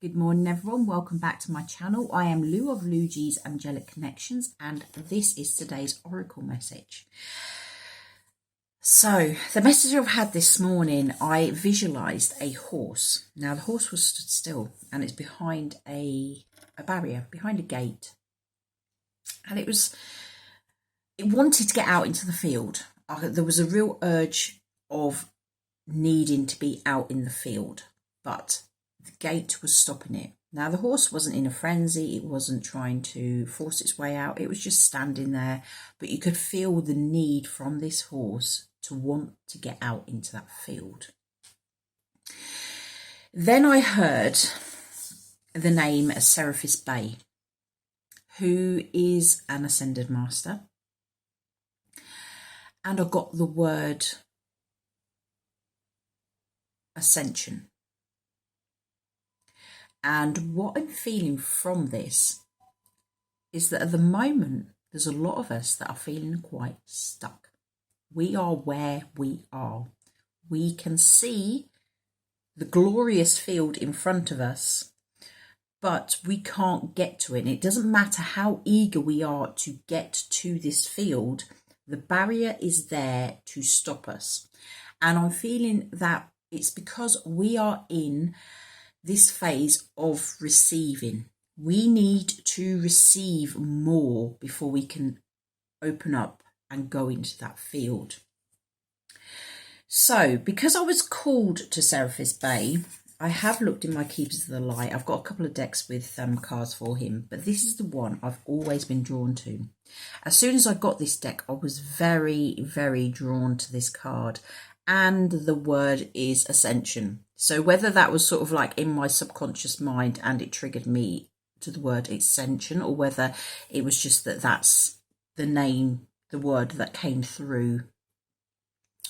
Good morning everyone, welcome back to my channel. I am Lou of Lou's Angelic Connections and this is today's Oracle message. So the message I've had this morning, I visualised a horse. Now the horse was stood still and it's behind a barrier, behind a gate. And it wanted to get out into the field. There was a real urge of needing to be out in the field, but the gate was stopping it. Now the horse wasn't in a frenzy, it wasn't trying to force its way out, it was just standing there, but you could feel the need from this horse to want to get out into that field. Then I heard the name CashApp, who is an ascended master, and I got the word Ascension. And what I'm feeling from this is that at the moment, there's a lot of us that are feeling quite stuck. We are where we are. We can see the glorious field in front of us, but we can't get to it. And it doesn't matter how eager we are to get to this field, the barrier is there to stop us. And I'm feeling that it's because we are in this phase of receiving. We need to receive more before we can open up and go into that field. So because I was called to CashApp, I have looked in my Keepers of the Light. I've got a couple of decks with cards for him, but this is the one I've always been drawn to. As soon as I got this deck, I was very, very drawn to this card. And the word is Ascension. So whether that was sort of like in my subconscious mind and it triggered me to the word Ascension, or whether it was just that that's the name, the word that came through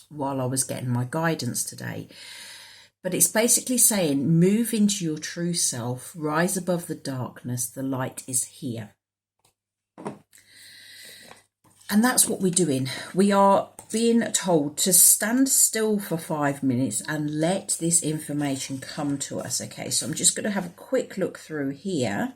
while I was getting my guidance today. But it's basically saying, move into your true self, rise above the darkness, the light is here. And that's what we're doing. We are being told to stand still for 5 minutes and let this information come to us. Okay, so I'm just going to have a quick look through here.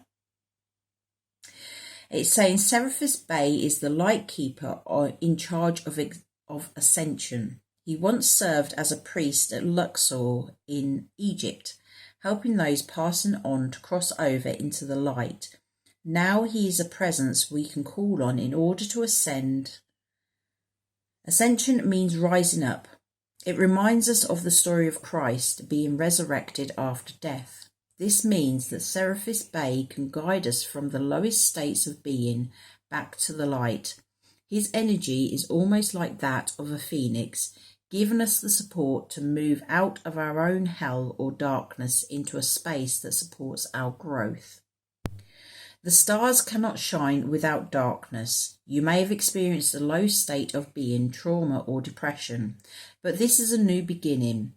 It's saying CashApp is the light keeper in charge of Ascension. He once served as a priest at Luxor in Egypt, helping those passing on to cross over into the light. Now he is a presence we can call on in order to ascend. Ascension means rising up. It reminds us of the story of Christ being resurrected after death. This means that CashApp can guide us from the lowest states of being back to the light. His energy is almost like that of a phoenix, giving us the support to move out of our own hell or darkness into a space that supports our growth. The stars cannot shine without darkness. You may have experienced a low state of being, trauma or depression, but this is a new beginning.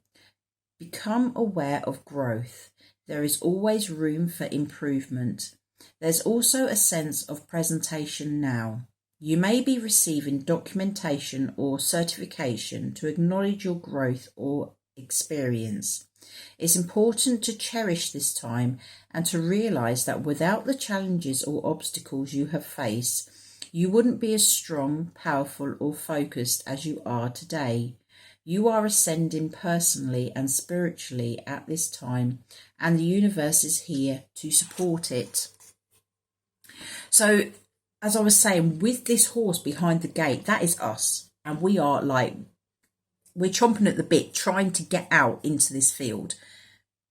Become aware of growth. There is always room for improvement. There's also a sense of presentation now. You may be receiving documentation or certification to acknowledge your growth or experience. It's important to cherish this time and to realise that without the challenges or obstacles you have faced, you wouldn't be as strong, powerful or focused as you are today. You are ascending personally and spiritually at this time, and the universe is here to support it. So, as I was saying, with this horse behind the gate, that is us. And we are we're chomping at the bit, trying to get out into this field.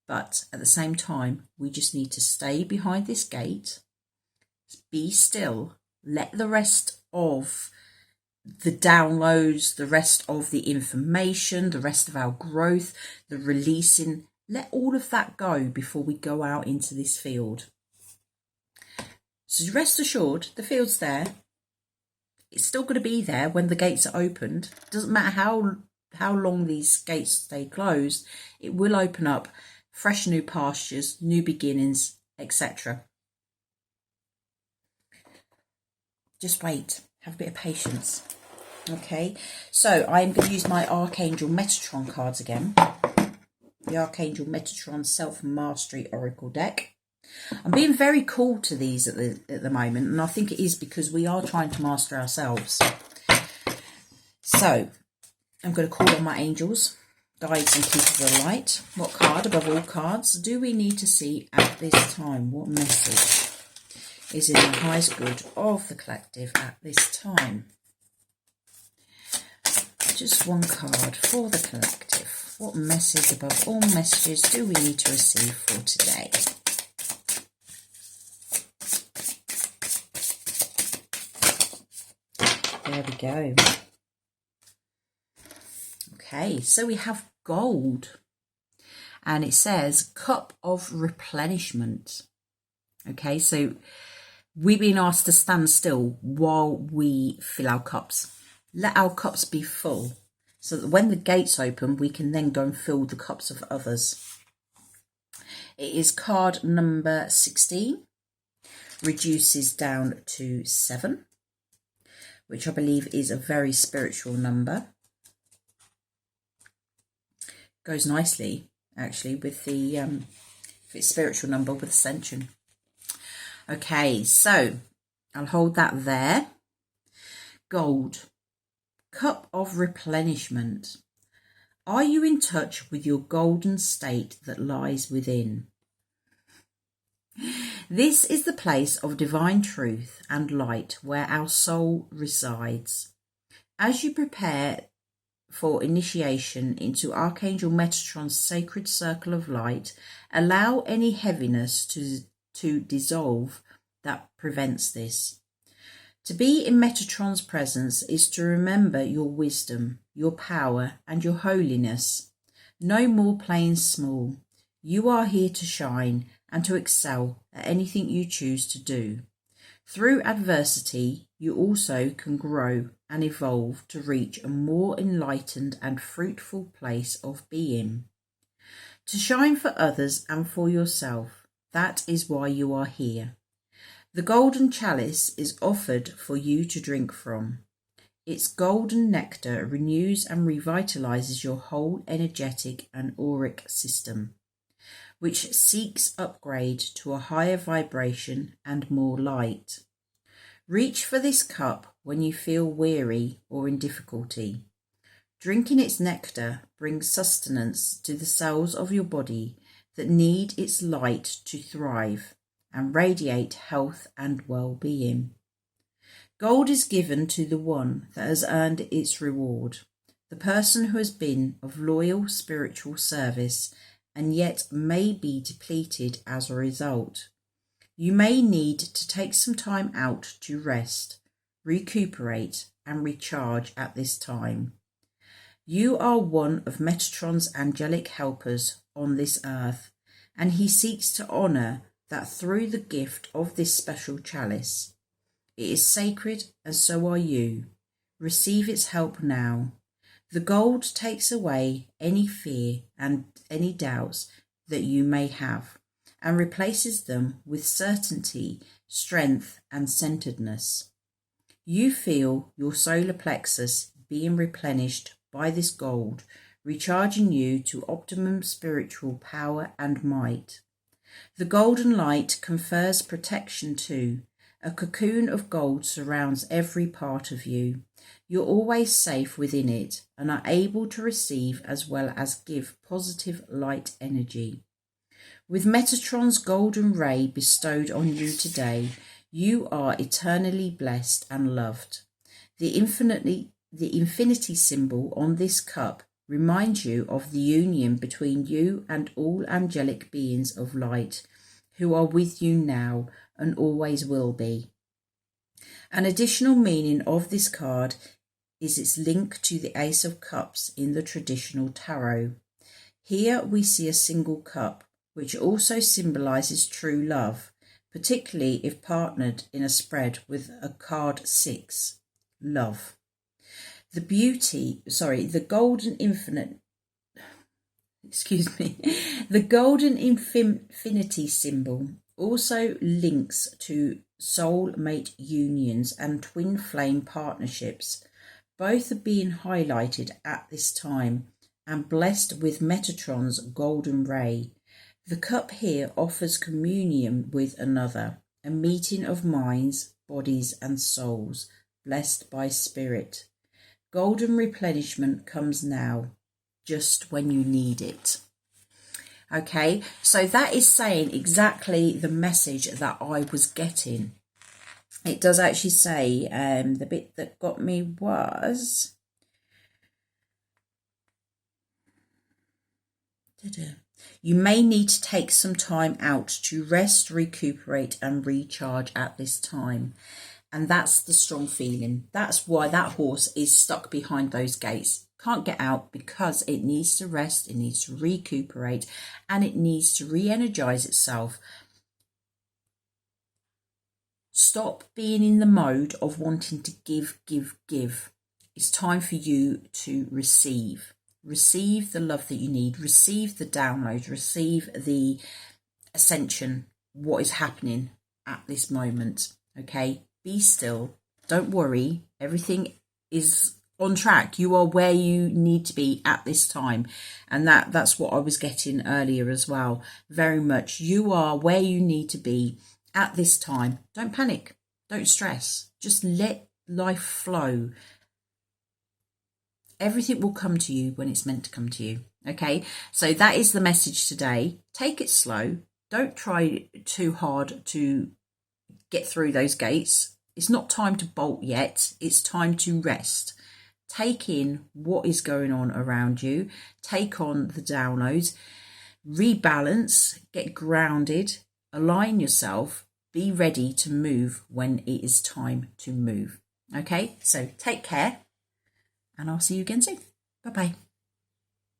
But at the same time, we just need to stay behind this gate, be still, let the rest of the downloads, the rest of the information, the rest of our growth, the releasing, let all of that go before we go out into this field. So rest assured, the field's there. It's still going to be there when the gates are opened. It doesn't matter how long these gates stay closed, it will open up fresh new pastures, new beginnings, etc. Just wait, have a bit of patience. Okay, so I'm going to use my Archangel Metatron cards again. the Archangel Metatron Self-Mastery Oracle deck. I'm being very cool to these at the moment, and I think it is because we are trying to master ourselves. So, I'm going to call on my angels, guides and keepers of the light. What card above all cards do we need to see at this time? What message is in the highest good of the collective at this time? Just one card for the collective. What message above all messages do we need to receive for today? There we go. Okay, so we have gold. And it says cup of replenishment. Okay, so we've been asked to stand still while we fill our cups. Let our cups be full so that when the gates open, we can then go and fill the cups of others. It is card number 16, reduces down to 7, which I believe is a very spiritual number. Goes nicely, actually, with the if it's spiritual number with Ascension. Okay, so I'll hold that there. Gold. Cup of replenishment. Are you in touch with your golden state that lies within? This is the place of divine truth and light where our soul resides. As you prepare for initiation into Archangel Metatron's sacred circle of light, allow any heaviness to dissolve that prevents this. To be in Metatron's presence is to remember your wisdom, your power, and your holiness. No more playing small. You are here to shine and to excel at anything you choose to do. Through adversity, you also can grow and evolve to reach a more enlightened and fruitful place of being. To shine for others and for yourself, that is why you are here. The golden chalice is offered for you to drink from. Its golden nectar renews and revitalizes your whole energetic and auric system, which seeks upgrade to a higher vibration and more light. Reach for this cup when you feel weary or in difficulty. Drinking its nectar brings sustenance to the cells of your body that need its light to thrive and radiate health and well-being. Gold is given to the one that has earned its reward, the person who has been of loyal spiritual service and yet may be depleted as a result. You may need to take some time out to rest, recuperate and recharge at this time. You are one of Metatron's angelic helpers on this earth, and he seeks to honour that through the gift of this special chalice. It is sacred, and so are you. Receive its help now. The gold takes away any fear and any doubts that you may have, and replaces them with certainty, strength, and centeredness. You feel your solar plexus being replenished by this gold, recharging you to optimum spiritual power and might. The golden light confers protection too. A cocoon of gold surrounds every part of you. You're always safe within it and are able to receive as well as give positive light energy. With Metatron's golden ray bestowed on you today, you are eternally blessed and loved. The infinity symbol on this cup reminds you of the union between you and all angelic beings of light who are with you now and always will be. An additional meaning of this card is its link to the Ace of Cups in the traditional tarot. Here we see a single cup, which also symbolises true love, particularly if partnered in a spread with a card 6, love. The golden infinity symbol also links to soulmate unions and twin flame partnerships. Both are being highlighted at this time and blessed with Metatron's golden ray. The cup here offers communion with another, a meeting of minds, bodies and souls, blessed by spirit. Golden replenishment comes now, just when you need it. Okay, so that is saying exactly the message that I was getting. It does actually say, the bit that got me was, you may need to take some time out to rest, recuperate and recharge at this time. And that's the strong feeling. That's why that horse is stuck behind those gates. Can't get out because it needs to rest, it needs to recuperate, and it needs to re-energize itself. Stop being in the mode of wanting to give. It's time for you to receive. Receive the love that you need. Receive the download. Receive the ascension, what is happening at this moment. Okay, be still. Don't worry. Everything is on track. You are where you need to be at this time. And that's what I was getting earlier as well. Very much. You are where you need to be at this time. Don't panic. Don't stress. Just let life flow. Everything will come to you when it's meant to come to you. Okay, so that is the message today. Take it slow. Don't try too hard to get through those gates. It's not time to bolt yet. It's time to rest. Take in what is going on around you. Take on the downloads. Rebalance. Get grounded. Align yourself. Be ready to move when it is time to move. Okay, so take care. And I'll see you again soon. Bye-bye.